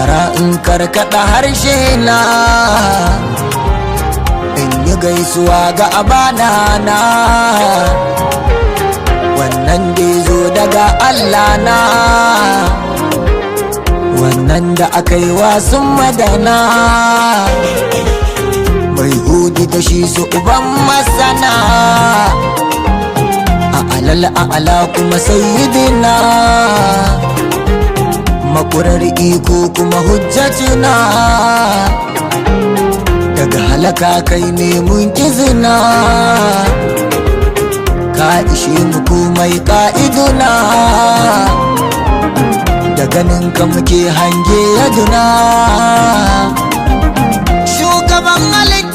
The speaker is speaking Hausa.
bara in karkada harshe na in yi gaisuwa ga abana na wannan da ya zo daga Allah na wannan da aka yi wasun madana mai hudi da shi su uban masana a alal kuma sayyidina makurar iko kuma hujjatuna daga halaka kai ne mun izina ka ishe mu komai ka'iduna da ganin ka muke hange yaduna shugaban halitta